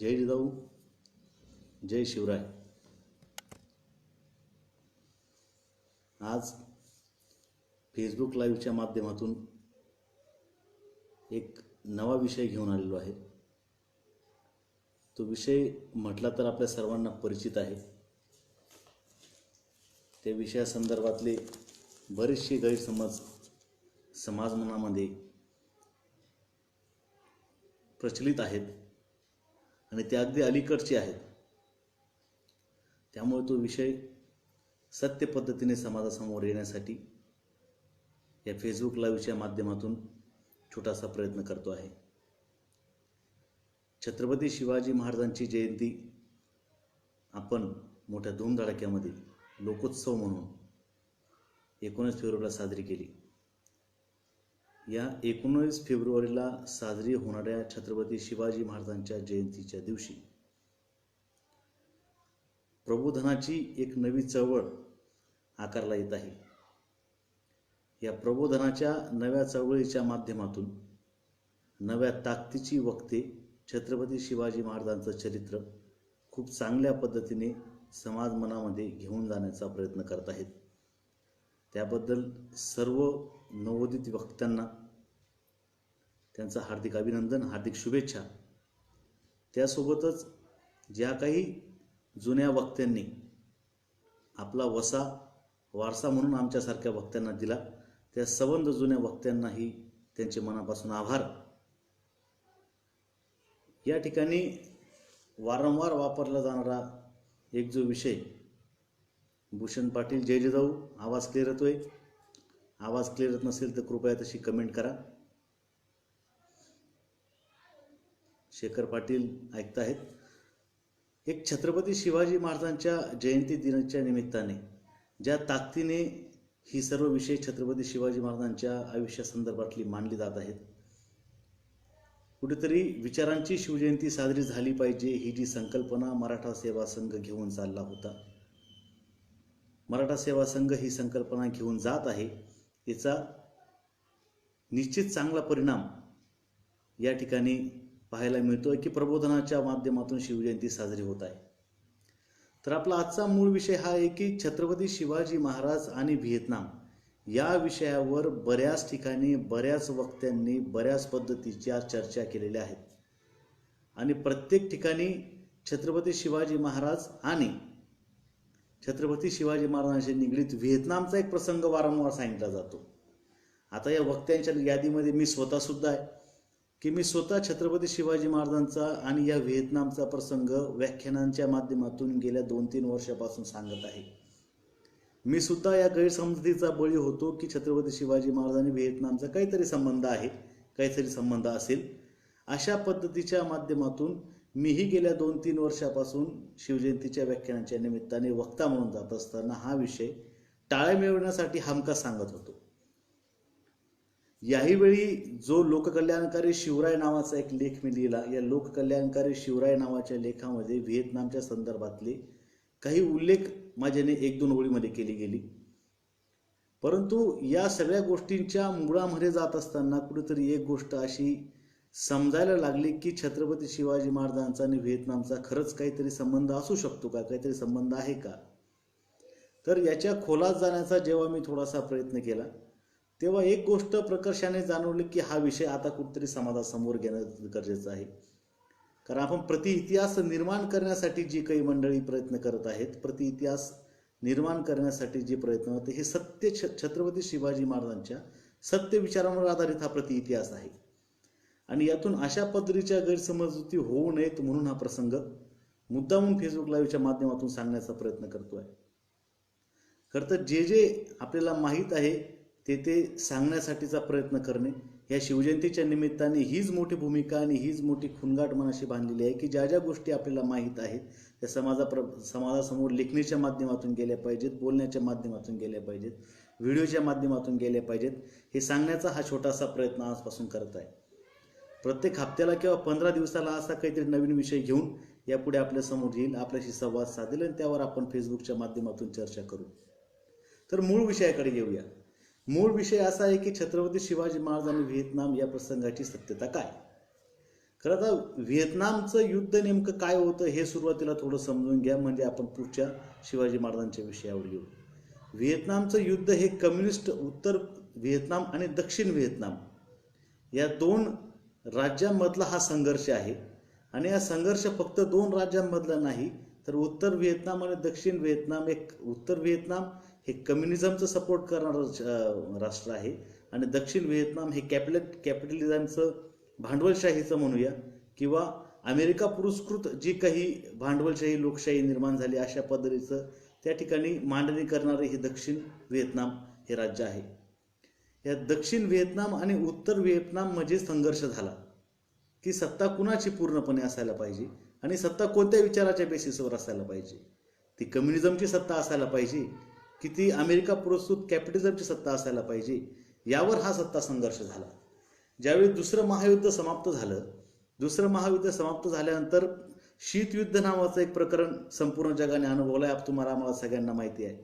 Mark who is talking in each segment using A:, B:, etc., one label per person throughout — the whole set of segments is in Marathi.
A: जय जिजाऊ, जय शिवराय। आज फेसबुक लाईव्हच्या माध्यमातून एक नवा विषय घेऊन आलेलो आहे। तो विषय म्हटला तर आपल्या सर्वांना परिचित आहे। त्या विषयासंदर्भातले बरेचसे गैरसमज समाज मनामध्ये प्रचलित आहेत आणि ते अगदी अलीकडचे आहेत। त्यामुळे तो विषय सत्य पद्धतीने समाजासमोर येण्यासाठी या फेसबुक लाईव्हच्या माध्यमातून छोटासा प्रयत्न करतो आहे। छत्रपती शिवाजी महाराजांची जयंती आपण मोठ्या धूमधडाक्यामध्ये लोकोत्सव म्हणून 19 फेब्रुवारीला साजरी केली। या 19 फेब्रुवारीला साजरी होणाऱ्या छत्रपती शिवाजी महाराजांच्या जयंतीच्या दिवशी प्रबोधनाची एक नवी चळवळ आकारला येत आहे। या प्रबोधनाच्या नव्या चळवळीच्या माध्यमातून नव्या ताकदीची वक्ते छत्रपती शिवाजी महाराजांचं चरित्र खूप चांगल्या पद्धतीने समाज मनामध्ये घेऊन जाण्याचा प्रयत्न करत आहेत। त्याबद्दल सर्व नवोदित वक्त्यांना त्यांचं हार्दिक अभिनंदन, हार्दिक शुभेच्छा। त्यासोबतच ज्या काही जुन्या वक्त्यांनी आपला वारसा म्हणून आमच्यासारख्या वक्त्यांना दिला, त्या संबंध जुन्या वक्त्यांनाही त्यांचे मनापासून आभार। या ठिकाणी वारंवार वापरला जाणारा एक जो विषय, भूषण पाटील जय जिजाऊ, आवाज क्लिअर येतोय? आवाज क्लिअर येत नसेल तर कृपया तशी कमेंट करा। शेखर पाटील ऐकताहेत। एक छत्रपती शिवाजी महाराजांच्या जयंती दिनाच्या निमित्ताने ज्या ताकदीने ही सर्व विषय छत्रपती शिवाजी महाराजांच्या आयुष्यासंदर्भातली मांडली जात आहेत, कुठेतरी विचारांची शिवजयंती साजरी झाली पाहिजे ही जी संकल्पना मराठा सेवा संघ घेऊन चालला होता, मराठा सेवा संघ ही संकल्पना घेऊन जात आहे, याचा निश्चित चांगला परिणाम या ठिकाणी पाहायला मिळतोय की प्रबोधनाच्या माध्यमातून शिवजयंती साजरी होत आहे। तर आपला आजचा मूळ विषय हा आहे की छत्रपती शिवाजी महाराज आणि व्हिएतनाम या विषयावर बऱ्याच ठिकाणी बऱ्याच वक्त्यांनी बऱ्याच पद्धतीच्या चर्चा केलेल्या आहेत आणि प्रत्येक ठिकाणी छत्रपती शिवाजी महाराज आणि छत्रपती शिवाजी महाराजांशी निगडीत व्हिएतनामचा एक प्रसंग वारंवार सांगितला जातो। आता या वक्त्यांच्या यादीमध्ये मी स्वतः सुद्धा आहे की मी स्वतः छत्रपती शिवाजी महाराजांचा आणि या व्हिएतनामचा प्रसंग व्याख्यानांच्या माध्यमातून गेल्या 2-3 वर्षापासून सांगत आहे। मी सुद्धा या गैरसमजुतीचा बळी होतो की छत्रपती शिवाजी महाराज आणि व्हिएतनामचा काहीतरी संबंध आहे, काहीतरी संबंध असेल। अशा पद्धतीच्या माध्यमातून मीही गेल्या 2-3 वर्षापासून शिवजयंतीच्या व्याख्यानांच्या निमित्ताने वक्ता म्हणून जात असताना हा विषय टाळा मिळवण्यासाठी हमखास सांगत होतो। याही वेळी जो लोककल्याणकारी शिवराय नावाचा एक लेख मी लिहिला, या लोककल्याणकारी शिवराय नावाच्या लेखामध्ये व्हिएतनामच्या संदर्भातले काही उल्लेख माझ्याने 1-2 ओळीमध्ये केली गेली। परंतु या सगळ्या गोष्टींच्या मुळामध्ये जात असताना कुठेतरी एक गोष्ट अशी समजायला लागली की छत्रपती शिवाजी महाराजांचा आणि व्हिएतनामचा खरंच काहीतरी संबंध असू शकतो का, काहीतरी संबंध आहे का। तर याच्या खोलात जाण्याचा जेव्हा मी थोडासा प्रयत्न केला तेव्हा एक गोष्ट प्रकर्षाने जाणवली की हा विषय आता कुठेतरी समाजासमोर घेणं गरजेचं आहे। कारण आपण प्रतिइतिहास निर्माण करण्यासाठी जी काही मंडळी प्रयत्न करत आहेत, प्रतिइतिहास निर्माण करण्यासाठी जे प्रयत्न होते हे सत्य छत्रपती शिवाजी महाराजांच्या सत्य विचारांवर आधारित हा प्रतिइतिहास आहे आणि यातून अशा पद्धतीच्या गैरसमजुती होऊ नयेत म्हणून हा प्रसंग मुद्दामून फेसबुक लाईव्हच्या माध्यमातून सांगण्याचा प्रयत्न करतोय। खरं तर जे आपल्याला माहीत आहे ते सांगण्यासाठीचा प्रयत्न करणे, या शिवजयंतीच्या निमित्ताने हीच मोठी भूमिका आणि हीच मोठी खुणगाट मनाशी बांधलेली आहे की ज्या ज्या गोष्टी आपल्याला माहीत आहेत त्या समाजासमोर लेखणीच्या माध्यमातून गेल्या पाहिजेत, बोलण्याच्या माध्यमातून गेल्या पाहिजेत, व्हिडिओच्या माध्यमातून गेल्या पाहिजेत, हे सांगण्याचा हा छोटासा प्रयत्न आजपासून करत आहे। प्रत्येक हप्त्याला किंवा 15 दिवसाला असा काहीतरी नवीन विषय घेऊन यापुढे आपल्यासमोर येईल, आपल्याशी संवाद साधेल आणि त्यावर आपण फेसबुकच्या माध्यमातून चर्चा करू। तर मूळ विषयाकडे येऊया। मूळ विषय असा आहे की छत्रपती शिवाजी महाराज आणि व्हिएतनाम या प्रसंगाची सत्यता काय। खरं तर व्हिएतनामचं युद्ध नेमकं काय होतं हे सुरुवातीला थोडं समजून घ्या, म्हणजे आपण पुढच्या शिवाजी महाराजांच्या विषयावर येऊ. व्हिएतनामचं युद्ध हे कम्युनिस्ट उत्तर व्हिएतनाम आणि दक्षिण व्हिएतनाम या दोन राज्यांमधला हा संघर्ष आहे. आणि हा संघर्ष फक्त दोन राज्यांमधला नाही, तर उत्तर व्हिएतनाम आणि दक्षिण व्हिएतनाम, एक उत्तर व्हिएतनाम हे कम्युनिझमचं सपोर्ट करणारं राष्ट्र आहे आणि दक्षिण व्हिएतनाम हे कॅपिटलिझमचं, भांडवलशाहीचं म्हणूया, किंवा अमेरिका पुरस्कृत जी काही भांडवलशाही लोकशाही निर्माण झाली अशा पद्धतीचं त्या ठिकाणी मांडणी करणारे हे दक्षिण व्हिएतनाम हे राज्य आहे. या दक्षिण व्हिएतनाम आणि उत्तर व्हिएतनाम मध्ये संघर्ष झाला की सत्ता कुणाची पूर्णपणे असायला पाहिजे आणि सत्ता कोणत्या विचाराच्या बेसिसवर असायला पाहिजे. ती कम्युनिझमची सत्ता असायला पाहिजे की ती अमेरिका पुरस्कृत कॅपिटलिझमची सत्ता असायला पाहिजे, यावर हा सत्ता संघर्ष झाला. ज्यावेळी दुसरं महायुद्ध समाप्त झालं, दुसरं महायुद्ध समाप्त झाल्यानंतर शीतयुद्ध नावाचं एक प्रकरण संपूर्ण जगाने अनुभवलं आहे. तुम्हाला आम्हाला सगळ्यांना माहिती आहे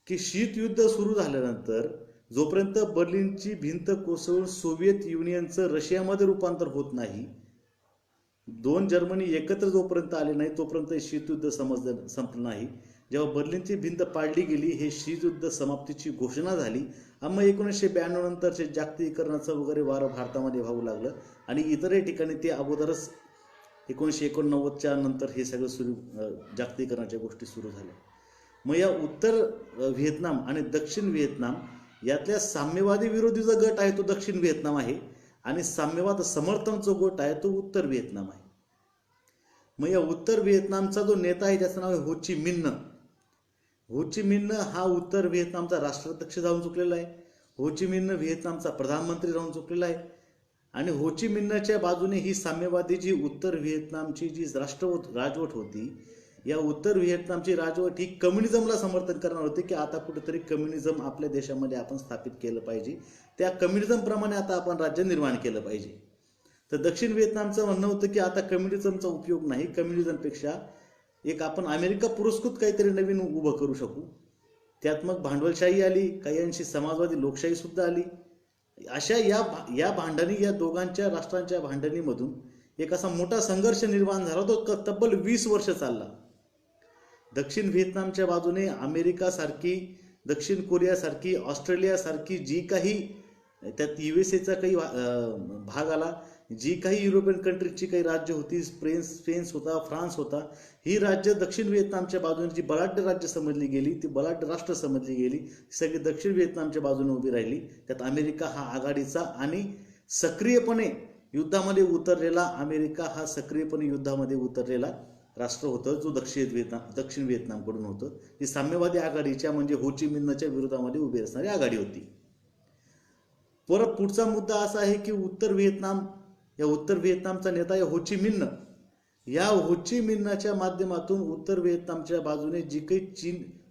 A: की शीतयुद्ध सुरू झाल्यानंतर जोपर्यंत बर्लिनची भिंत कोसळून सोव्हिएत युनियनचं रशियामध्ये रूपांतर होत नाही, दोन जर्मनी एकत्र जोपर्यंत आले नाही तोपर्यंत शीतयुद्ध संपलं नाही. जेव्हा बर्लिनची भिंत पाडली गेली, हे शीतयुद्ध समाप्तीची घोषणा झाली. मग 1992 नंतरचे जागतिकीकरणाचं वगैरे वारं भारतामध्ये वाहू लागलं आणि इतरही ठिकाणी ते अगोदरच 1989च्या नंतर हे सगळं जागतिकीकरणाच्या गोष्टी सुरू झाल्या. मग या उत्तर व्हिएतनाम आणि दक्षिण व्हिएतनाम यातल्या साम्यवादी विरोधी जो गट आहे तो दक्षिण व्हिएतनाम आहे आणि साम्यवाद समर्थन जो गट आहे तो उत्तर व्हिएतनाम आहे. मग या उत्तर व्हिएतनामचा जो नेता आहे त्याचं नाव आहे हो ची मिन्ह. हो ची मिन्ह हा उत्तर व्हिएतनामचा राष्ट्राध्यक्ष जाऊन चुकलेला आहे. हो ची मिन्ह व्हिएतनामचा प्रधानमंत्री राहून चुकलेला आहे. आणि हो ची मिन्हच्या बाजूने ही साम्यवादी जी उत्तर व्हिएतनामची जी राजवट होती, या उत्तर व्हिएतनामची राजवट ही कम्युनिझमला समर्थन करणार होती की आता कुठेतरी कम्युनिझम आपल्या देशामध्ये आपण स्थापित केलं पाहिजे, त्या कम्युनिझमप्रमाणे आता आपण राज्य निर्माण केलं पाहिजे. तर दक्षिण व्हिएतनामचं म्हणणं होतं की आता कम्युनिझमचा उपयोग नाही, कम्युनिझमपेक्षा एक आपण अमेरिका पुरस्कृत काहीतरी नवीन उभं करू शकू. त्यात मग भांडवलशाही आली, काही अंशी समाजवादी लोकशाही सुद्धा आली. अशा या भांडणी, या दोघांच्या राष्ट्रांच्या भांडणीमधून एक असा मोठा संघर्ष निर्माण झाला, तो तब्बल 20 वर्ष चालला. दक्षिण व्हिएतनामच्या बाजूने अमेरिकासारखी, दक्षिण कोरियासारखी, ऑस्ट्रेलियासारखी जी काही, त्यात USA काही भाग आला, जी काही युरोपियन कंट्रीजची काही राज्य होती, स्पेन होता, फ्रान्स होता, ही राज्य दक्षिण व्हिएतनामच्या बाजूने जी बलाढ्य राज्य समजली गेली, ती बलाढ्य राष्ट्र समजली गेली, सगळी दक्षिण व्हिएतनामच्या बाजूने उभी राहिली. त्यात अमेरिका हा आघाडीचा आणि सक्रियपणे युद्धामध्ये उतरलेला, अमेरिका हा सक्रियपणे युद्धामध्ये उतरलेला राष्ट्र होतं, जो दक्षिण व्हिएतनामकडून होतं. ही साम्यवादी आघाडीच्या म्हणजे हो ची मिन्हच्या विरोधामध्ये उभी असणारी आघाडी होती. परत पुढचा मुद्दा असा आहे की उत्तर व्हिएतनामचा नेता आहे हो ची मिन्ह. या हो ची मिन्हच्या माध्यमातून उत्तर व्हिएतनामच्या बाजूने जी काही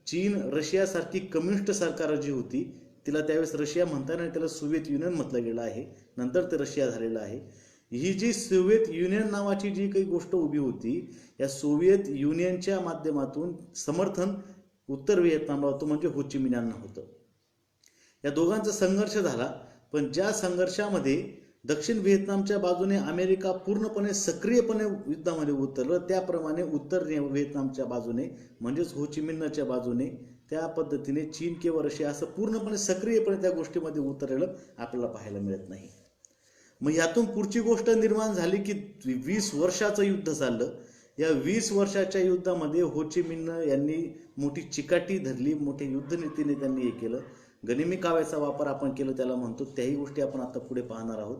A: चीन रशियासारखी कम्युनिस्ट सरकार जी होती, तिला त्यावेळेस रशिया म्हणता नाही, त्याला सोव्हिएत युनियन म्हटलं गेलं आहे, नंतर ते रशिया झालेलं आहे. ही जी सोव्हिएत युनियन नावाची जी काही गोष्ट उभी होती, या सोव्हिएत युनियनच्या माध्यमातून समर्थन उत्तर व्हिएतनामला होतं, म्हणजे हो ची मिन्ह यांना होतं. या दोघांचा संघर्ष झाला, पण ज्या संघर्षामध्ये दक्षिण व्हिएतनामच्या बाजूने अमेरिका पूर्णपणे सक्रियपणे युद्धामध्ये उतरलं, त्याप्रमाणे उत्तर व्हिएतनामच्या बाजूने म्हणजेच हो ची मिन्हच्या बाजूने त्या पद्धतीने चीन किंवा रशिया असं पूर्णपणे सक्रियपणे त्या गोष्टीमध्ये उतरलेलं आपल्याला पाहायला मिळत नाही. मग यातून पुढची गोष्ट निर्माण झाली की 20 वर्षाचं युद्ध चाललं. या 20 वर्षाच्या युद्धामध्ये हो ची मिन्ह यांनी मोठी चिकाटी धरली, मोठ्या युद्धनीतीने त्यांनी हे केलं. गनिमी काव्याचा वापर आपण केलं त्याला म्हणतो, त्याही गोष्टी आपण आता पुढे पाहणार आहोत.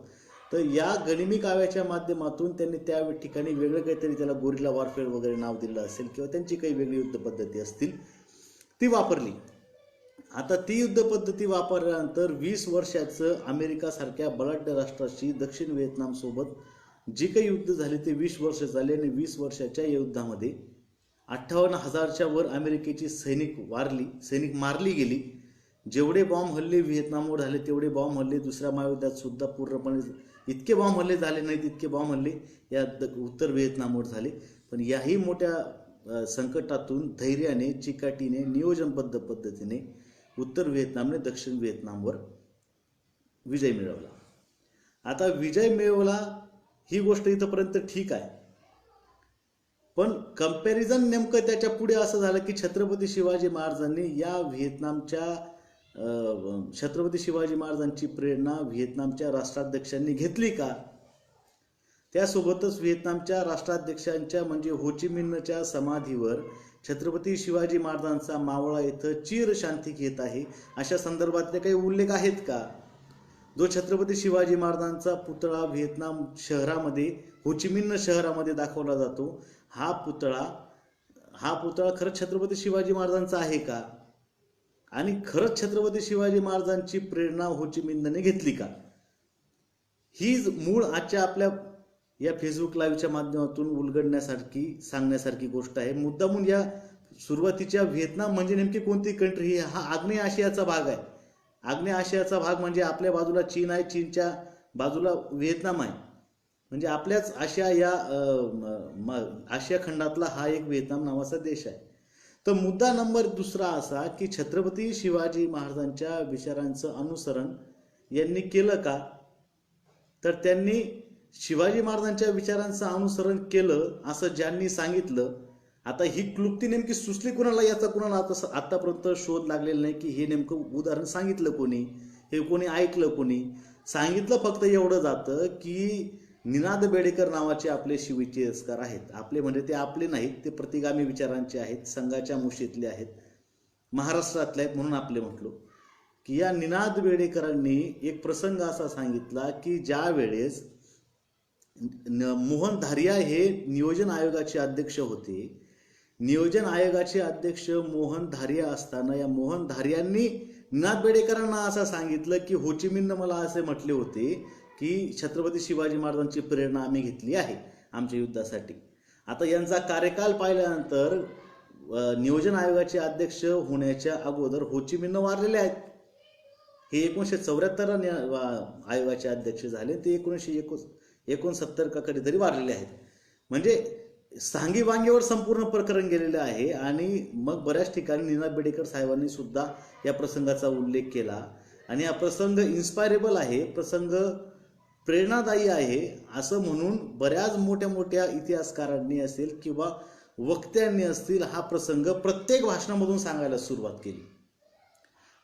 A: तर या गनिमी काव्याच्या माध्यमातून त्यांनी त्या ठिकाणी वेगळं काहीतरी, त्याला गोरिला वॉरफेअर वगैरे नाव दिलं असेल किंवा त्यांची काही वेगळी युद्ध पद्धती असतील, ती वापरली. आता ती युद्ध पद्धती वापरल्यानंतर 20 वर्षाचं अमेरिकासारख्या बलाढ्य राष्ट्राशी दक्षिण व्हिएतनाम सोबत जी काही युद्ध झाली ते 20 वर्ष झाले आणि 20 वर्षाच्या युद्धामध्ये 58,000च्या वर अमेरिकेची सैनिक मारली गेली. जेवढे बॉम्ब हल्ले व्हिएतनामवर झाले तेवढे बॉम्ब हल्ले दुसऱ्या महायुद्धात सुद्धा पूर्णपणे इतके बॉम्ब हल्ले झाले नाहीत, इतके बॉम्ब हल्ले या उत्तर व्हिएतनामवर झाले. पण याही मोठ्या संकटातून धैर्याने, चिकाटीने, नियोजनबद्ध पद्धतीने उत्तर व्हिएतनामने दक्षिण व्हिएतनामवर विजय मिळवला. आता विजय मिळवला ही गोष्ट इथंपर्यंत ठीक आहे. पण कंपॅरिझन नेमकं त्याच्या पुढे असं झालं की छत्रपती शिवाजी महाराजांनी या छत्रपती शिवाजी महाराजांची प्रेरणा व्हिएतनामच्या राष्ट्राध्यक्षांनी घेतली का? त्यासोबतच व्हिएतनामच्या राष्ट्राध्यक्षांच्या म्हणजे हो ची मिन्हच्या समाधीवर छत्रपती शिवाजी महाराजांचा मावळा इथं चिर शांती घेत आहे अशा संदर्भातले काही उल्लेख आहेत का? जो छत्रपती शिवाजी महाराजांचा पुतळा व्हिएतनाम शहरामध्ये हो ची मिन्ह शहरामध्ये दाखवला जातो, हा पुतळा खरंच छत्रपती शिवाजी महाराजांचा आहे का? आणि खरंच छत्रपती शिवाजी महाराजांची प्रेरणा हो ची मिन्हने घेतली का? ही मूळ आजच्या आपल्या या फेसबुक लाईव्हच्या माध्यमातून उलगडण्यासारखी सांगण्यासारखी गोष्ट आहे. मुद्दामून या सुरुवातीच्या व्हिएतनाम म्हणजे नेमकी कोणती कंट्री? हा आग्नेय आशियाचा भाग आहे. आग्नेय आशियाचा भाग म्हणजे आपल्या बाजूला चीन आहे, चीनच्या बाजूला व्हिएतनाम आहे. म्हणजे आपल्याच आशिया खंडातला हा एक व्हिएतनाम नावाचा देश आहे. तर मुद्दा नंबर दुसरा असा की छत्रपती शिवाजी महाराजांच्या विचारांचं अनुसरण यांनी केलं का? तर त्यांनी शिवाजी महाराजांच्या विचारांचं अनुसरण केलं असं ज्यांनी सांगितलं, आता ही क्लुप्ती नेमकी सुचली कुणाला याचा कुणाला आतापर्यंत शोध लागलेला नाही की हे नेमकं उदाहरण सांगितलं कोणी, हे कोणी ऐकलं कोणी. सांगितलं फक्त एवढं जातं की निनाद बेडेकर नावाचे आपले शिवइतिहासकार आहेत. आपले म्हणजे ते आपले नाहीत, ते प्रतिगामी विचारांचे आहेत, संघाच्या मुशीतले आहेत, महाराष्ट्रातले आहेत म्हणून आपले म्हटलो. की या निनाद बेडेकरांनी एक प्रसंग असा सांगितला की ज्या वेळेस मोहन धारिया हे नियोजन आयोगाचे अध्यक्ष होते, नियोजन आयोगाचे अध्यक्ष मोहन धारिया असताना या मोहन धारियांनी निनाद बेडेकरांना असं सांगितलं की हो ची मिन्ह मला असे म्हटले होते की छत्रपती शिवाजी महाराजांची प्रेरणा आम्ही घेतली आहे आमच्या युद्धासाठी. आता यांचा कार्यकाल पाहिल्यानंतर नियोजन आयोगाचे अध्यक्ष होण्याच्या अगोदर हो ची मिन्ह वारलेले आहेत. हे 1974 आयोगाचे अध्यक्ष झाले, ते 1969 का कधीतरी वारलेले आहेत. म्हणजे सांगी वांगेवर संपूर्ण प्रकरण गेलेले आहे. आणि मग बऱ्याच ठिकाणी निनाद बेडेकर साहेबांनी सुद्धा या प्रसंगाचा उल्लेख केला. आणि हा प्रसंग इन्स्पायरेबल आहे, प्रसंग प्रेरणादायी आहे असं म्हणून बऱ्याच मोठ्या मोठ्या इतिहासकारांनी असेल किंवा वक्त्यांनी असतील हा प्रसंग प्रत्येक भाषणामधून सांगायला सुरुवात केली.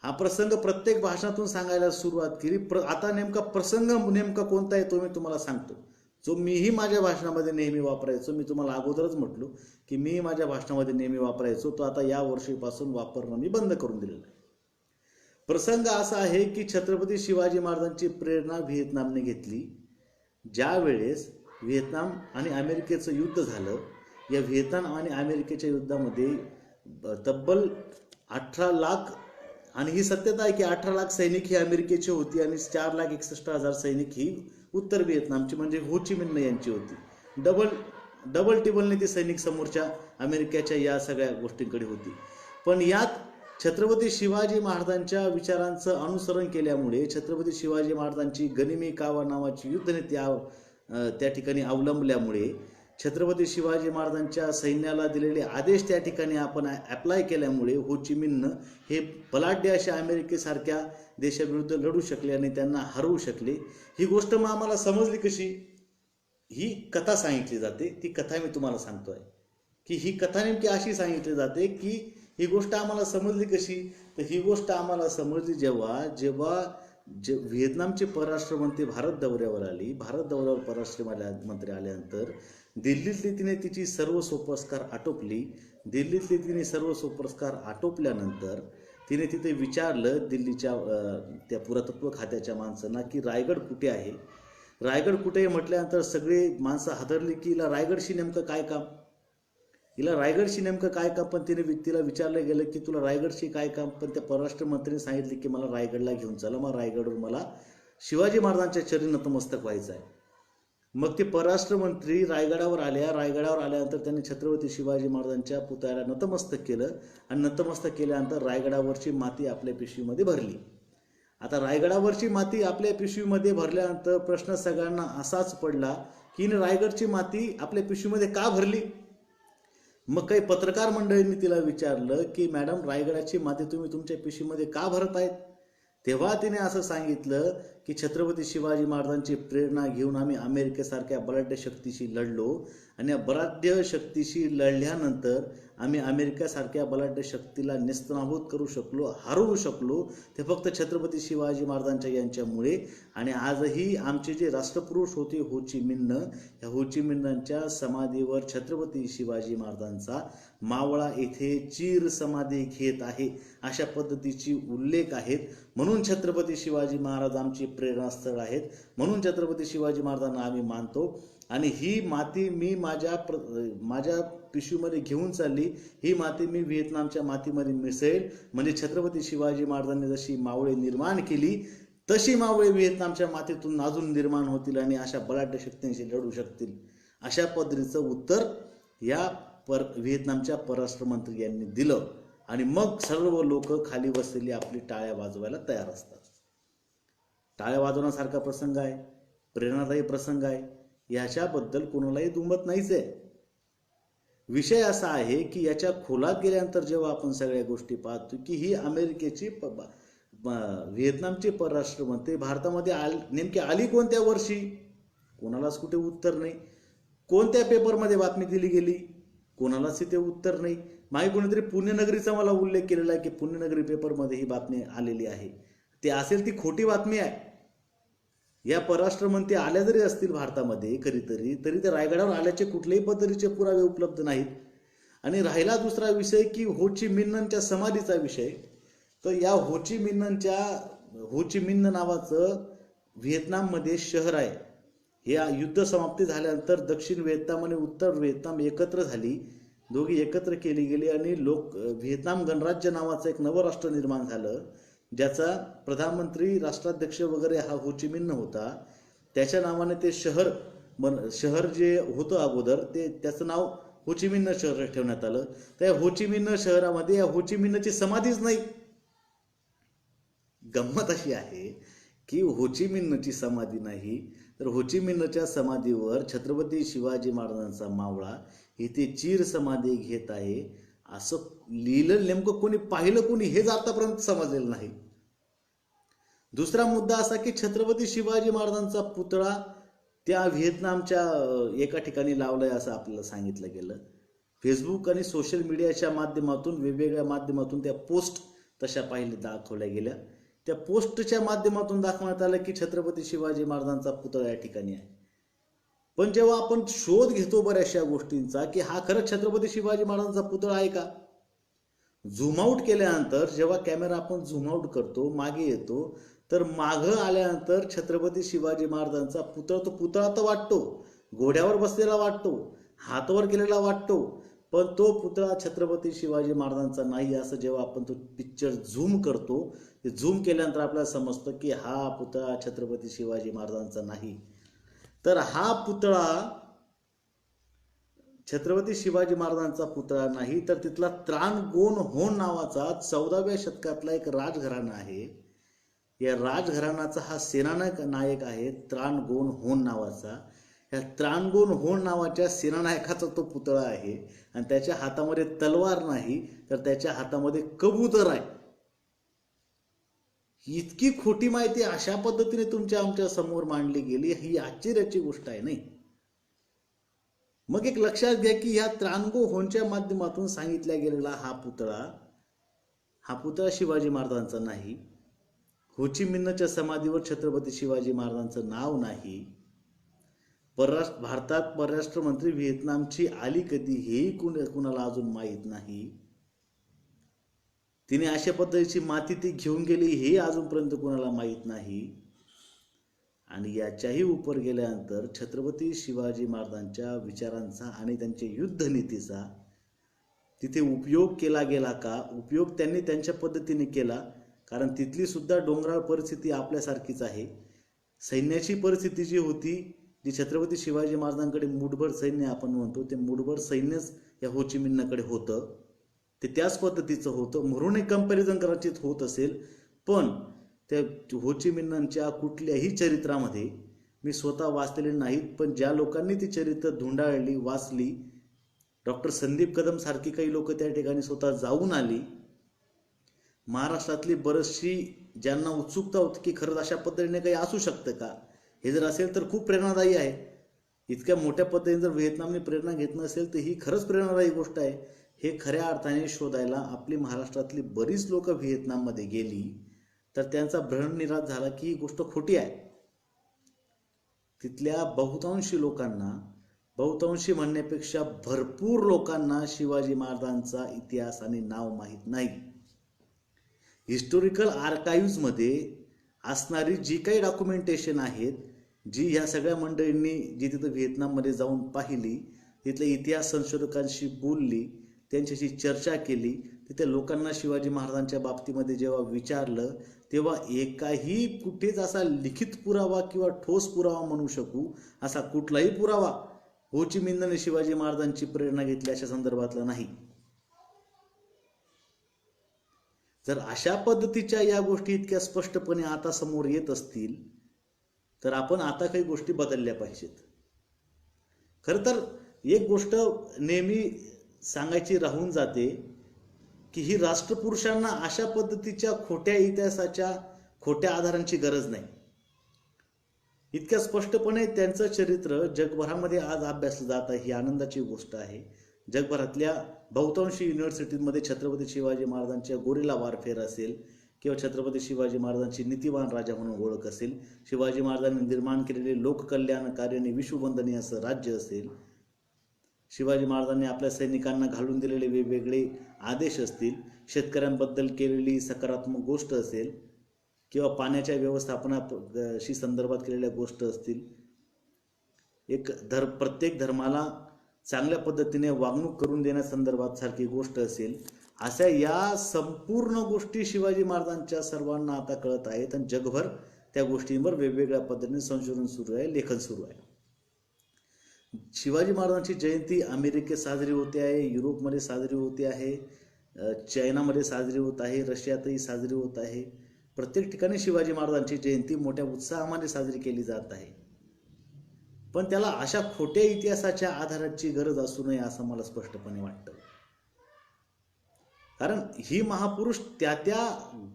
A: हा प्रसंग प्रत्येक भाषणातून सांगायला सुरुवात केली. आता नेमका प्रसंग नेमका कोणता आहे तो मी तुम्हाला सांगतो, जो मीही माझ्या भाषणामध्ये नेहमी वापरायचो. मी तुम्हाला अगोदरच म्हटलो की मी माझ्या भाषणामध्ये नेहमी वापरायचो, तो आता या वर्षीपासून वापरणं मी बंद करून दिलेलं आहे. प्रसंग असा आहे की छत्रपती शिवाजी महाराजांची प्रेरणा व्हिएतनामने घेतली. ज्या वेळेस व्हिएतनाम आणि अमेरिकेचं युद्ध झालं, या व्हिएतनाम आणि अमेरिकेच्या युद्धामध्ये तब्बल 18 लाख, आणि ही सत्यता आहे की 18 लाख सैनिक ही अमेरिकेची होती आणि 4,61,000 सैनिक ही उत्तर व्हिएतनामची म्हणजे हो ची मिन्ह यांची होती. डबल टिबलने ती सैनिक समोरच्या अमेरिकेच्या या सगळ्या गोष्टींकडे होती. पण यात छत्रपती शिवाजी महाराजांच्या विचारांचं अनुसरण केल्यामुळे, छत्रपती शिवाजी महाराजांची गनिमी कावा नावाची युद्धनीती त्या ठिकाणी अवलंबल्यामुळे, छत्रपती शिवाजी महाराजांच्या सैन्याला दिलेले आदेश त्या ठिकाणी आपण अप्लाय केल्यामुळे हो ची मिन्ह हे बलाढ्य अशा अमेरिकेसारख्या देशाविरुद्ध लढू शकले आणि त्यांना हरवू शकले. ही गोष्ट मग आम्हाला समजली कशी? ही कथा सांगितली जाते, ती कथा मी तुम्हाला सांगतोय की ही कथा नेमकी अशी सांगितली जाते की ही गोष्ट आम्हाला समजली कशी? तर ही गोष्ट आम्हाला समजली जेव्हा व्हिएतनामचे परराष्ट्रमंत्री भारत दौऱ्यावर आली. भारत दौऱ्यावर परराष्ट्र मंत्री आल्यानंतर दिल्लीतली तिने तिची सर्व सोपस्कार आटोपली. दिल्लीतली तिने सर्व सोपस्कार आटोपल्यानंतर तिने तिथे विचारलं दिल्लीच्या त्या पुरातत्व खात्याच्या माणसांना की रायगड कुठे आहे. रायगड कुठे म्हटल्यानंतर सगळे माणसं हादरली की हिला रायगडशी नेमकं काय काम, हिला रायगडशी नेमकं काय काम. पण तिला विचारलं गेलं की तुला रायगडशी काय काम. पण त्या परराष्ट्र मंत्रीने सांगितले की मला रायगडला घेऊन चला, मग रायगडवर मला शिवाजी महाराजांच्या चरणी नतमस्तक व्हायचं आहे. मग ते परराष्ट्र मंत्री रायगडावर आल्यानंतर त्यांनी छत्रपती शिवाजी महाराजांच्या पुतळ्याला नतमस्तक केलं आणि नतमस्तक केल्यानंतर रायगडावरची माती आपल्या पिशवीमध्ये भरली. आता रायगडावरची माती आपल्या पिशवीमध्ये भरल्यानंतर प्रश्न सगळ्यांना असाच पडला की रायगडची माती आपल्या पिशवीमध्ये का भरली. मग काही पत्रकार मंडळींनी तिला विचारलं की मॅडम रायगडाची माती तुम्ही तुमच्या पिशवीमध्ये का भरत आहेत. तेव्हा तिने असं सांगितलं की छत्रपती शिवाजी महाराजांची प्रेरणा घेऊन आम्ही अमेरिकेसारख्या बलाढ्य शक्तीशी लढलो आणि या बलाढ्य शक्तीशी लढल्यानंतर आम्ही अमेरिकेसारख्या बलाढ्य शक्तीला नेस्तनाबूत करू शकलो, हरवू शकलो, ते फक्त छत्रपती शिवाजी महाराजांच्या यांच्यामुळे. आणि आजही आमचे जे राष्ट्रपुरुष होते हो ची मिन्ह, या हो ची मिन्हांच्या समाधीवर छत्रपती शिवाजी महाराजांचा मावळा येथे चीर समाधी घेत आहे, अशा पद्धतीची उल्लेख आहेत. म्हणून छत्रपती शिवाजी महाराज आमची प्रेरणास्थळ आहेत, म्हणून छत्रपती शिवाजी महाराजांना आम्ही मानतो. आणि ही माती मी माझ्या पिशवीमध्ये घेऊन चालली, ही माती मी व्हिएतनामच्या मातीमध्ये मिसळेल. म्हणजे छत्रपती शिवाजी महाराजांनी जशी मावळे निर्माण केली तशी मावळे व्हिएतनामच्या मातीतून अजून निर्माण होतील आणि अशा बलाढ्य शक्तींशी लढू शकतील, अशा पद्धतीचं उत्तर या व्हिएतनामच्या परराष्ट्र मंत्री यांनी दिलं. आणि मग सर्व लोक खाली बसलेली आपली टाळ्या वाजवायला तयार असतात. टाळ्या वाजवण्यासारखा प्रसंग आहे, प्रेरणादायी प्रसंग आहे, याच्याबद्दल कोणालाही दुमत नाहीच आहे. विषय असा आहे की याच्या खोलात गेल्यानंतर जेव्हा आपण सगळ्या गोष्टी पाहतो की ही अमेरिकेची व्हिएतनामची परराष्ट्र मंत्री भारतामध्ये नेमकी आली कोणत्या वर्षी, कोणालाच कुठे उत्तर नाही. कोणत्या पेपरमध्ये बातमी दिली गेली, कोणालाच ते उत्तर नाही. मागे कोणीतरी पुण्यनगरीचा मला उल्लेख केलेला आहे की पुण्यनगरी पेपरमध्ये ही बातमी आलेली आहे. ते असेल ती खोटी बातमी आहे. या परराष्ट्रमंत्री आल्या जरी असतील भारतामध्ये कधीतरी, तरी ते रायगडावर आल्याचे कुठल्याही पद्धतीचे पुरावे उपलब्ध नाहीत. आणि राहिला दुसरा विषय की हो ची मिन्हच्या समाधीचा विषय, तर या हो ची मिन्ह नावाचं व्हिएतनाममध्ये शहर आहे. या युद्ध समाप्ती झाल्यानंतर दक्षिण व्हिएतनाम आणि उत्तर व्हिएतनाम एकत्र झाली, दोघी एकत्र केली गेली आणि व्हिएतनाम गणराज्य नावाचं एक नवं राष्ट्र निर्माण झालं, ज्याचा प्रधानमंत्री राष्ट्राध्यक्ष वगैरे हा हो ची मिन्ह होता. त्याच्या नावाने ते शहर जे होतं अगोदर त्याचं नाव हो ची मिन्ह शहर ठेवण्यात आलं. त्या हो ची मिन्ह शहरामध्ये या हो ची मिन्हची समाधीच नाही. गंमत अशी आहे की हो ची मिन्हची समाधी नाही, तर हो ची मिन्हच्या समाधीवर छत्रपती शिवाजी महाराजांचा मावळा इथे चीर समाधी घेत आहे, असं लिहिलं. नेमकं कोणी पाहिलं, कोणी हेच आतापर्यंत समजलेलं नाही. दुसरा मुद्दा असा की छत्रपती शिवाजी महाराजांचा पुतळा त्या व्हिएतनामच्या एका ठिकाणी लावलाय असं आपल्याला सांगितलं गेलं. फेसबुक आणि सोशल मीडियाच्या माध्यमातून, वेगवेगळ्या माध्यमातून त्या पोस्ट तशा दाखवल्या गेल्या. त्या पोस्टच्या माध्यमातून दाखवण्यात आलं की छत्रपती शिवाजी महाराजांचा पुतळा या ठिकाणी आहे. पण जेव्हा आपण शोध घेतो बऱ्याचशा गोष्टींचा की हा खरंच छत्रपती शिवाजी महाराजांचा पुतळा आहे का, झूम आउट केल्यानंतर जेव्हा कॅमेरा आपण झूम आउट करतो, मागे येतो, तर मागं आल्यानंतर छत्रपती शिवाजी महाराजांचा पुतळा तर वाटतो, घोड्यावर बसलेला वाटतो, हातावर केलेला वाटतो, पण तो पुतळा छत्रपती शिवाजी महाराजांचा नाही असं जेव्हा आपण तो पिक्चर झूम करतो, ते झूम केल्यानंतर आपल्याला समजतं की हा पुतळा छत्रपती शिवाजी महाराजांचा नाही. तर हा पुतळा छत्रपती शिवाजी महाराजांचा पुतळा नाही, तर तिथला त्रानगोन नावाचा 14व्या शतकातला एक राजघराणा आहे. या राजघराण्याचा हा सेनानायक आहे त्रानगोन नावाचा. या त्रानगोन नावाच्या सेनानायकाचा तो पुतळा आहे आणि त्याच्या हातामध्ये तलवार नाही, तर त्याच्या हातामध्ये कबूतर आहे. इतकी खोटी माहिती अशा पद्धतीने आमच्या समोर मांडली गेली, ही आश्चर्याची गोष्ट आहे नाही. मग एक लक्षात घ्या की ह्या त्रानगोनच्या माध्यमातून सांगितल्या गेलेला हा पुतळा शिवाजी महाराजांचा नाही. हो ची मिन्हच्या समाधीवर छत्रपती शिवाजी महाराजांचं नाव नाही. भारतात परराष्ट्र मंत्री व्हिएतनामची आली कधी हेही कुणाला अजून माहीत नाही. तिने अशा पद्धतीची माती ती घेऊन गेली हे अजूनपर्यंत कुणाला माहीत नाही. आणि याच्याही उपर गेल्यानंतर छत्रपती शिवाजी महाराजांच्या विचारांचा आणि त्यांच्या युद्धनीतीचा तिथे उपयोग केला गेला का, उपयोग त्यांनी त्यांच्या पद्धतीने केला. कारण तिथली सुद्धा डोंगराळ परिस्थिती आपल्यासारखीच आहे. सैन्याची परिस्थिती जी होती, जी छत्रपती शिवाजी महाराजांकडे मुठभर सैन्य आपण म्हणतो, ते मुठभर सैन्यच या हो ची मिन्हकडे होतं, ते त्याच पद्धतीचं होतं. म्हणून एक कंपॅरिझन कदाचित होत असेल. पण त्या हो ची मिन्हच्या कुठल्याही चरित्रामध्ये मी स्वतः वाचलेले नाहीत, पण ज्या लोकांनी ती चरित्र धुंडाळली, वाचली, डॉक्टर संदीप कदम सारखी काही लोक त्या ठिकाणी स्वतः जाऊन आली. महाराष्ट्रातली बरीचशी ज्यांना उत्सुकता होती की खरंच अशा पद्धतीने काही असू शकतं का, हे जर असेल तर खूप प्रेरणादायी आहे. इतक्या मोठ्या पद्धतीने जर व्हिएतनामने प्रेरणा घेत नसेल तर ही खरंच प्रेरणादायी गोष्ट आहे. हे खऱ्या अर्थाने शोधायला आपली महाराष्ट्रातली बरीच लोक व्हिएतनाममध्ये गेली तर त्यांचा भ्रमनिरास झाला की ही गोष्ट खोटी आहे. तिथल्या बहुतांशी म्हणण्यापेक्षा भरपूर लोकांना शिवाजी महाराजांचा इतिहास आणि नाव माहीत नाही. हिस्टोरिकल आर्काइव्हजमध्ये असणारी जी काही डॉक्युमेंटेशन आहेत, जी ह्या सगळ्या मंडळींनी जी तिथं व्हिएतनाममध्ये जाऊन पाहिली, तिथल्या इतिहास संशोधकांशी बोलली, त्यांच्याशी चर्चा केली, तिथे लोकांना शिवाजी महाराजांच्या बाबतीमध्ये जेव्हा विचारलं तेव्हा एकाही कुठेच असा लिखित पुरावा किंवा ठोस पुरावा म्हणू शकू असा कुठलाही पुरावा हो ची मिन्हने शिवाजी महाराजांची प्रेरणा घेतली अशा संदर्भातला नाही. जर अशा पद्धतीच्या या गोष्टी इतक्या स्पष्टपणे आता समोर येत असतील तर आपण आता काही गोष्टी बदलल्या पाहिजेत. खरं तर एक गोष्ट नेहमी सांगायची राहून जाते की ही राष्ट्रपुरुषांना अशा पद्धतीच्या खोट्या इतिहासाच्या खोट्या आधारांची गरज नाही. इतक्या स्पष्टपणे त्यांचं चरित्र जगभरामध्ये आज अभ्यासलं जात आहे, ही आनंदाची गोष्ट आहे. जगभरातल्या बहुतांशी युनिव्हर्सिटीमध्ये छत्रपती शिवाजी महाराजांच्या गोरिला वारफेअर असेल किंवा छत्रपती शिवाजी महाराजांची नीतिवान राजा म्हणून ओळख असेल, शिवाजी महाराजांनी निर्माण केलेले लोककल्याणकारी आणि विश्ववंदनीय असं राज्य असेल, शिवाजी महाराजांनी आपल्या सैनिकांना घालून दिलेले वेगवेगळे आदेश असतील, शेतकऱ्यांबद्दल केलेली सकारात्मक गोष्ट असेल किंवा पाण्याच्या व्यवस्थापनाशी संदर्भात केलेल्या गोष्ट असतील, प्रत्येक धर्माला चांगल्या पद्धतीने वागणूक करून देण्यासंदर्भात सारखी गोष्ट असेल, अशा या संपूर्ण गोष्टी शिवाजी महाराजांच्या सर्वांना आता कळत आहेत आणि जगभर त्या गोष्टींवर वेगवेगळ्या पद्धतीने संशोधन सुरू आहे, लेखन सुरू आहे. शिवाजी महाराजांची जयंती अमेरिकेत साजरी होते आहे, युरोपमध्ये साजरी होते आहे, चायनामध्ये साजरी होत आहे, रशियातही साजरी होत आहे. प्रत्येक ठिकाणी शिवाजी महाराजांची जयंती मोठ्या उत्साहामध्ये साजरी केली जात आहे. पण त्याला अशा खोट्या इतिहासाच्या आधाराची गरज असू नये असं मला स्पष्टपणे वाटतं. कारण ही महापुरुष त्या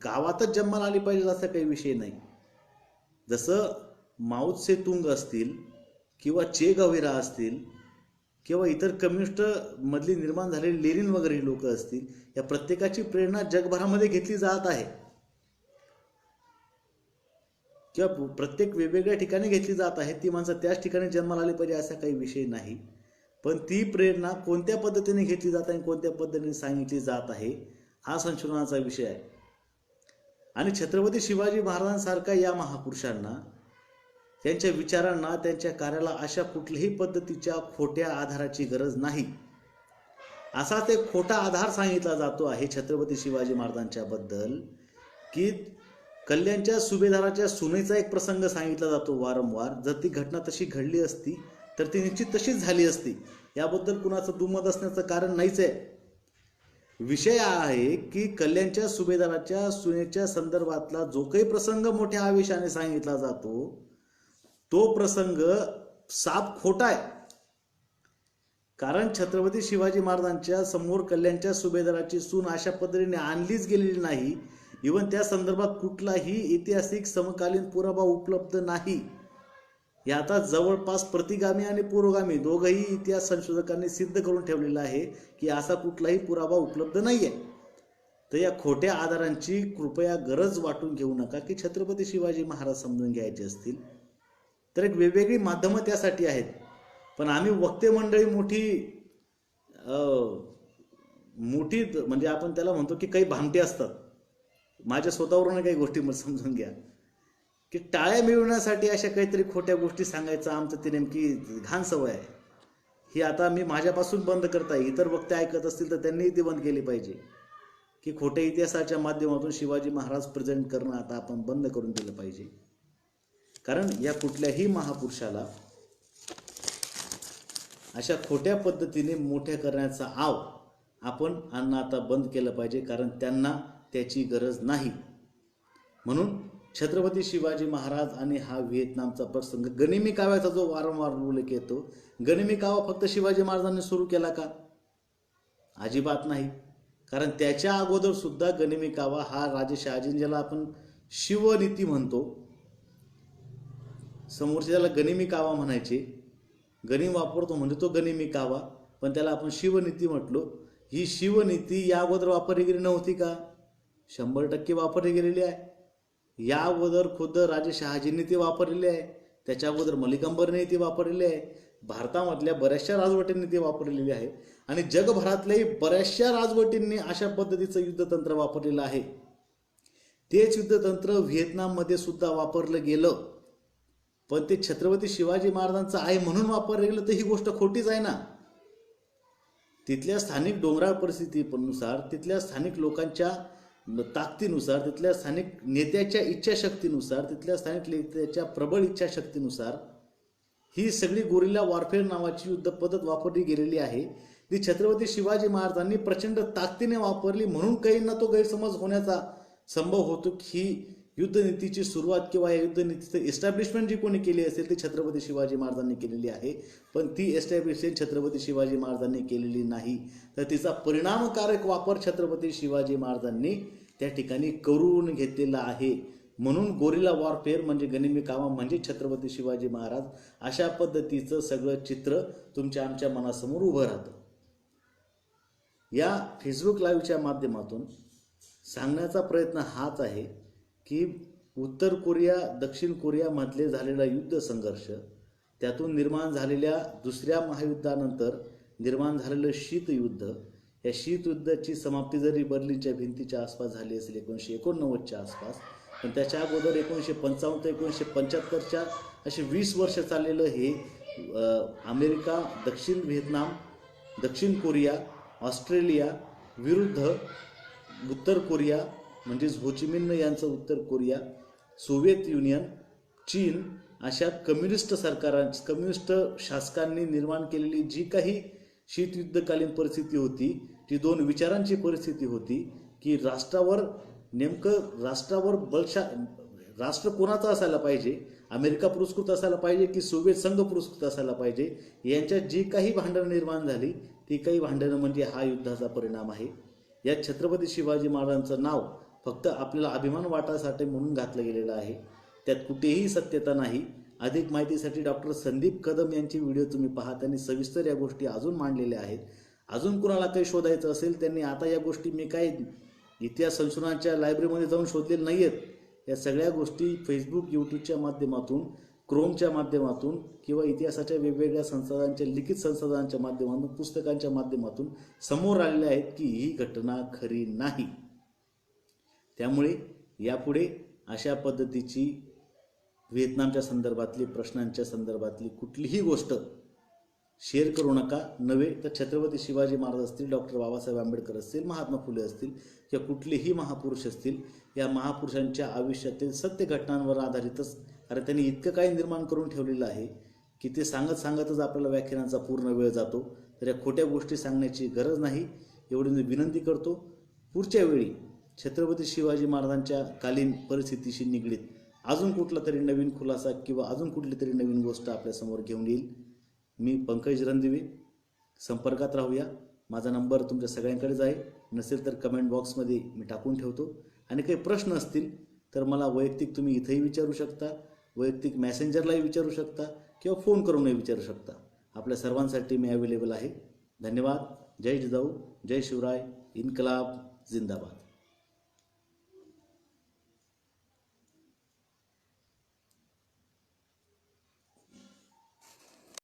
A: गावातच जन्माला आली पाहिजे असा काही विषय नाही. जसं माओ त्से तुंग असतील किंवा चे गवेरा असतील किंवा इतर कम्युनिस्ट मधली निर्माण झालेली लेनिन वगैरे लोक असतील, या प्रत्येकाची प्रेरणा जगभरामध्ये घेतली जात आहे किंवा प्रत्येक वेगवेगळ्या ठिकाणी घेतली जात आहे. ती माणसं त्याच ठिकाणी जन्माला आली पाहिजे असा काही विषय नाही. पण ती प्रेरणा कोणत्या पद्धतीने घेतली जात आहे आणि कोणत्या पद्धतीने सांगितली जात आहे हा संशोधनाचा विषय आहे. आणि छत्रपती शिवाजी महाराजांसारख्या या महापुरुषांना, त्यांच्या विचारांना, त्यांच्या कार्याला अशा कुठल्याही पद्धतीच्या खोट्या आधाराची गरज नाही. असाच एक खोटा आधार सांगितला जातो आहे छत्रपती शिवाजी महाराजांच्या बद्दल की कल्याणच्या सुभेदाराच्या सुनेचा एक प्रसंग सांगितला जातो वारंवार. जर ती घटना तशी घडली असती तर ती निश्चित तशीच झाली असती, याबद्दल कुणाचं दुमत असण्याचं कारण नाहीच आहे. विषय आहे की कल्याणच्या सुभेदाराच्या सुनेच्या संदर्भातला जो काही प्रसंग मोठ्या आवेशाने सांगितला जातो तो प्रसंग साफ खोटा आहे. कारण छत्रपती शिवाजी महाराजांच्या समोर कल्याणच्या सुभेदाराची सून अशा पद्धतीने आणलीच गेलेली नाही. इव्हन त्या संदर्भात कुठलाही ऐतिहासिक समकालीन पुरावा उपलब्ध नाही. हे आता जवळपास प्रतिगामी आणि पुरोगामी दोघंही इतिहास संशोधकांनी सिद्ध करून ठेवलेलं आहे की असा कुठलाही पुरावा उपलब्ध नाहीये. तर या खोट्या आधारांची कृपया गरज वाटून घेऊ नका. की छत्रपती शिवाजी महाराज समजून घ्यायचे असतील तर एक वेगवेगळी माध्यमं त्यासाठी आहेत. पण आम्ही वक्ते मंडळी मोठी म्हणजे आपण त्याला म्हणतो की काही भामटे असतात. माझ्या स्वतःवरून काही गोष्टी मला समजून घ्या की टाळ्या मिळवण्यासाठी अशा काहीतरी खोट्या गोष्टी सांगायचं आमचं ती नेमकी घाण सवय आहे. ही आता मी माझ्यापासून बंद करत आहे. इतर वक्ते ऐकत असतील तर त्यांनीही ती बंद केली पाहिजे की खोट्या इतिहासाच्या माध्यमातून शिवाजी महाराज प्रेझेंट करणं आता आपण बंद करून दिलं पाहिजे. कारण या कुठल्याही महापुरुषाला अशा खोट्या पद्धतीने मोठ्या करण्याचा आव आपण आता बंद केलं पाहिजे. कारण त्यांना त्याची गरज नाही. म्हणून छत्रपती शिवाजी महाराज आणि हा व्हिएतनामचा प्रसंग, गनिमी काव्याचा जो वारंवार उल्लेख येतो, गनिमी कावा फक्त शिवाजी महाराजांनी सुरू केला का? अजिबात नाही. कारण त्याच्या अगोदर सुद्धा गनिमी कावा हा राजे शहाजी, ज्याला आपण शिवनीती म्हणतो. समोरचे त्याला गनिमी कावा म्हणायचे. गनिम वापरतो म्हणजे तो गनिमी कावा, पण त्याला आपण शिवनीती म्हटलो. ही शिवनीती या अगोदर वापरली गेली नव्हती का? 100% वापरली गेलेली आहे. या अगोदर खुद्द राजे शहाजींनी ती वापरलेली आहे. त्याच्या अगोदर मलिक अंबरने ती वापरलेली आहे. भारतामधल्या बऱ्याचशा राजवटींनी ती वापरलेली आहे आणि जगभरातल्याही बऱ्याचशा राजवटींनी अशा पद्धतीचं युद्धतंत्र वापरलेलं आहे. तेच युद्धतंत्र व्हिएतनाममध्ये सुद्धा वापरलं गेलं, पण ते छत्रपती शिवाजी महाराजांचं आहे म्हणून वापरलं गेलं तर ही गोष्ट खोटीच आहे ना. तिथल्या स्थानिक डोंगराळ परिस्थितीनुसार, तिथल्या स्थानिक लोकांच्या ताकदीनुसार, तिथल्या स्थानिक नेत्याच्या इच्छाशक्तीनुसार, तिथल्या स्थानिक नेत्याच्या प्रबळ इच्छाशक्तीनुसार ही सगळी गोरिल्ला वॉरफेअर नावाची युद्ध पद्धत वापरली गेलेली आहे. ती छत्रपती शिवाजी महाराजांनी प्रचंड ताकदीने वापरली म्हणून काहींना तो गैरसमज होण्याचा संभव होतो की ही युद्धनीतीची सुरुवात किंवा या युद्धनीतीचं एस्टॅब्लिशमेंट जी कोणी केली असेल ती छत्रपती शिवाजी महाराजांनी केलेली आहे. पण ती एस्टॅब्लिशमेंट छत्रपती शिवाजी महाराजांनी केलेली नाही, तर तिचा परिणामकारक वापर छत्रपती शिवाजी महाराजांनी त्या ठिकाणी करून घेतलेला आहे. म्हणून गोरिल्ला वॉरफेअर म्हणजे गनिमी कावा म्हणजे छत्रपती शिवाजी महाराज, अशा पद्धतीचं सगळं चित्र तुमच्या आमच्या मनासमोर उभं राहतं. या फेसबुक लाईव्हच्या माध्यमातून सांगण्याचा प्रयत्न हाच आहे की उत्तर कोरिया दक्षिण कोरियामधले झालेला युद्ध संघर्ष, त्यातून निर्माण झालेल्या दुसऱ्या महायुद्धानंतर निर्माण झालेलं शीतयुद्ध, या शीतयुद्धाची समाप्ती जरी बर्लिनच्या भिंतीच्या आसपास झाली असेल 1989च्या आसपास, पण त्याच्या अगोदर 1955 ते 1975च्या असे 20 वर्ष चाललेलं हे अमेरिका, दक्षिण व्हिएतनाम, दक्षिण कोरिया, ऑस्ट्रेलिया विरुद्ध उत्तर कोरिया म्हणजेच होचिमिन यांचं उत्तर कोरिया, सोव्हिएत युनियन, चीन अशा कम्युनिस्ट कम्युनिस्ट शासकांनी निर्माण केलेली जी काही शीतयुद्धकालीन परिस्थिती होती, ती दोन विचारांची परिस्थिती होती की राष्ट्रावर राष्ट्र कोणाचा असायला पाहिजे, अमेरिका पुरस्कृत असायला पाहिजे की सोव्हिएत संघ पुरस्कृत असायला पाहिजे, यांच्यात जी काही भांडणं निर्माण झाली ती काही भांडणं म्हणजे हा युद्धाचा परिणाम आहे. यात छत्रपती शिवाजी महाराजांचं नाव फक्त आपल्याला अभिमान वाटासाठी म्हणून घातलं गेलेलं आहे. त्यात कुठेही सत्यता नाही. अधिक माहितीसाठी डॉक्टर संदीप कदम यांची व्हिडिओ तुम्ही पहा, त्यांनी सविस्तर या गोष्टी अजून मांडलेल्या आहेत. अजून कुणाला काही शोधायचं असेल त्यांनी आता या गोष्टी मी काय इतिहास संशोधनाच्या लायब्ररीमध्ये जाऊन शोधलेल्या नाही आहेत. या सगळ्या गोष्टी फेसबुक, यूट्यूबच्या माध्यमातून, क्रोमच्या माध्यमातून किंवा इतिहासाच्या वेगवेगळ्या संसाधनांच्या लिखित संसाधनांच्या माध्यमातून, पुस्तकांच्या माध्यमातून समोर आलेल्या आहेत की ही घटना खरी नाही. त्यामुळे यापुढे अशा पद्धतीची व्हिएतनामच्या संदर्भातली, प्रश्नांच्या संदर्भातली कुठलीही गोष्ट शेअर करू नका. नव्हे तर छत्रपती शिवाजी महाराज असतील, डॉक्टर बाबासाहेब आंबेडकर असतील, महात्मा फुले असतील किंवा कुठलेही महापुरुष असतील, या महापुरुषांच्या आयुष्यातील सत्य घटनांवर आधारितच, कारण त्यांनी इतकं काही निर्माण करून ठेवलेलं आहे की ते सांगतच आपल्याला व्याख्यानांचा पूर्ण वेळ जातो. तर या खोट्या गोष्टी सांगण्याची गरज नाही, एवढी मी विनंती करतो. पुढच्या वेळी छत्रपती शिवाजी महाराजांच्या कालीन परिस्थितीशी निगडीत अजून कुठला तरी नवीन खुलासा किंवा अजून कुठली तरी नवीन गोष्ट आपल्यासमोर घेऊन येईल. मी पंकज रणदिवे, संपर्कात राहूया. माझा नंबर तुमच्या सगळ्यांकडेच आहे, नसेल तर कमेंट बॉक्समध्ये मी टाकून ठेवतो. आणि काही प्रश्न असतील तर मला वैयक्तिक तुम्ही इथंही विचारू शकता, वैयक्तिक मेसेंजरलाही विचारू शकता किंवा फोन करूनही विचारू शकता. आपल्या सर्वांसाठी मी अवेलेबल आहे. धन्यवाद. जय जिजाऊ, जय शिवराय, इन्कलाब जिंदाबाद.